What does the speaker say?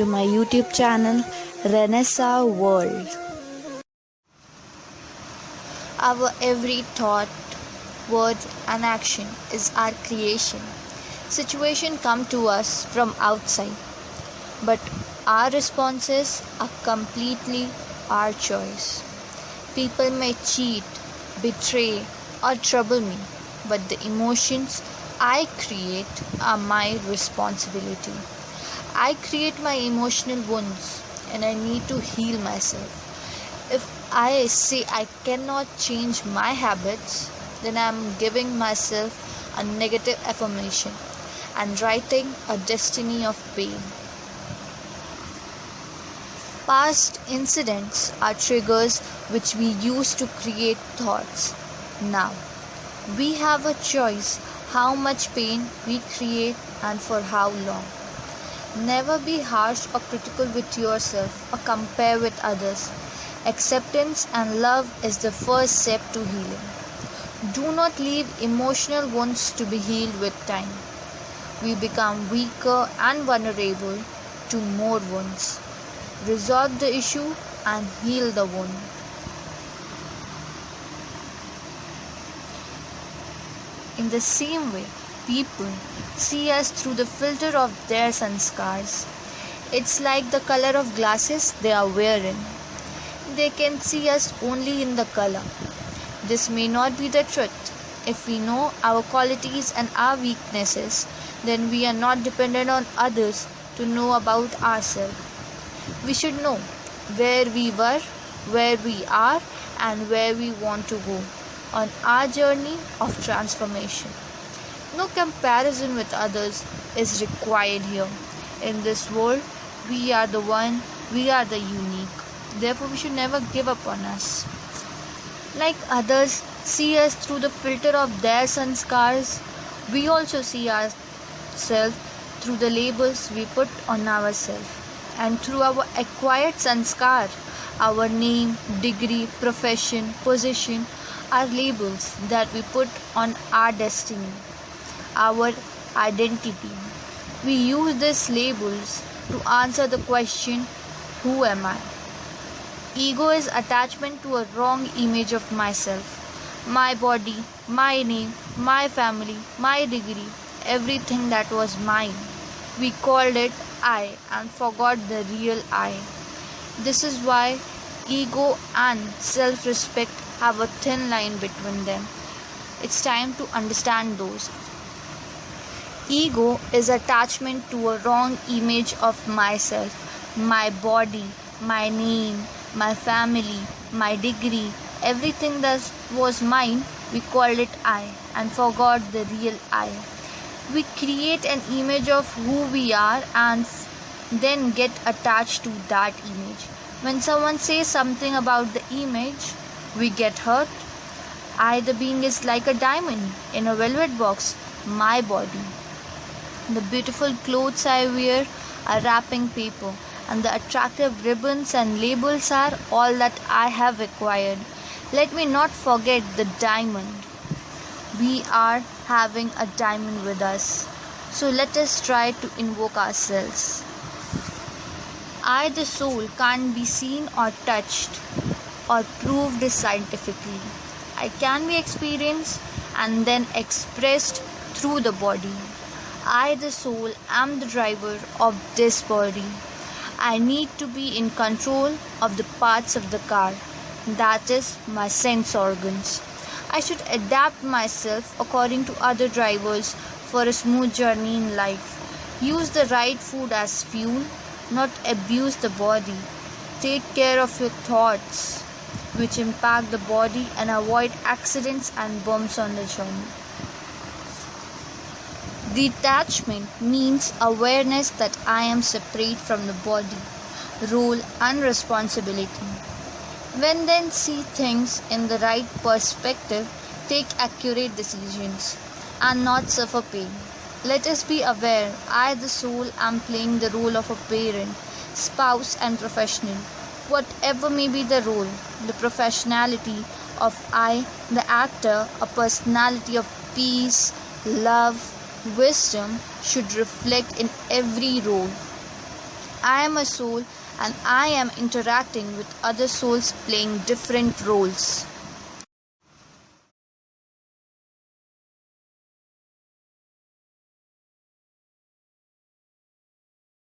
to my YouTube channel Renaissance World. Our every thought, word and action is our creation. Situations come to us from outside, but our responses are completely our choice. People may cheat, betray or trouble me, but the emotions I create are my responsibility. I create my emotional wounds and I need to heal myself. If I say I cannot change my habits, then I am giving myself a negative affirmation and writing a destiny of pain. Past incidents are triggers which we use to create thoughts. Now, we have a choice how much pain we create and for how long. Never be harsh or critical with yourself or compare with others. Acceptance and love is the first step to healing. Do not leave emotional wounds to be healed with time. We become weaker and vulnerable to more wounds. Resolve the issue and heal the wound. In the same way, people see us through the filter of their sanskars. It's like the color of glasses they are wearing. They can see us only in the color. This may not be the truth. If we know our qualities and our weaknesses, then we are not dependent on others to know about ourselves. We should know where we were, where we are, and where we want to go on our journey of transformation. No comparison with others is required here. In this world, we are the one, we are the unique. Therefore, we should never give up on us. Like others see us through the filter of their sanskars, we also see ourselves through the labels we put on ourselves. And through our acquired sanskar, our name, degree, profession, position are labels that we put on our destiny, our identity. We use these labels to answer the question, who am I? Ego is attachment to a wrong image of myself, my body, my name, my family, my degree, everything that was mine. We called it I and forgot the real I. This is why ego and self-respect have a thin line between them. It's time to understand those. Ego is attachment to a wrong image of myself, my body, my name, my family, my degree, everything that was mine, we called it I and forgot the real I. We create an image of who we are and then get attached to that image. When someone says something about the image, we get hurt. I, the being, is like a diamond in a velvet box, my body. The beautiful clothes I wear are wrapping paper, and the attractive ribbons and labels are all that I have acquired. Let me not forget the diamond. We are having a diamond with us. So let us try to invoke ourselves. I, the soul, can't be seen or touched or proved scientifically. I can be experienced and then expressed through the body. I, the soul, am the driver of this body. I need to be in control of the parts of the car, that is, my sense organs. I should adapt myself according to other drivers for a smooth journey in life. Use the right food as fuel, not abuse the body. Take care of your thoughts, which impact the body, and avoid accidents and bumps on the journey. Detachment means awareness that I am separate from the body, role and responsibility. When then see things in the right perspective, take accurate decisions and not suffer pain. Let us be aware, I, the soul, am playing the role of a parent, spouse and professional. Whatever may be the role, the professionality of I, the actor, a personality of peace, love, wisdom should reflect in every role. I am a soul and I am interacting with other souls playing different roles.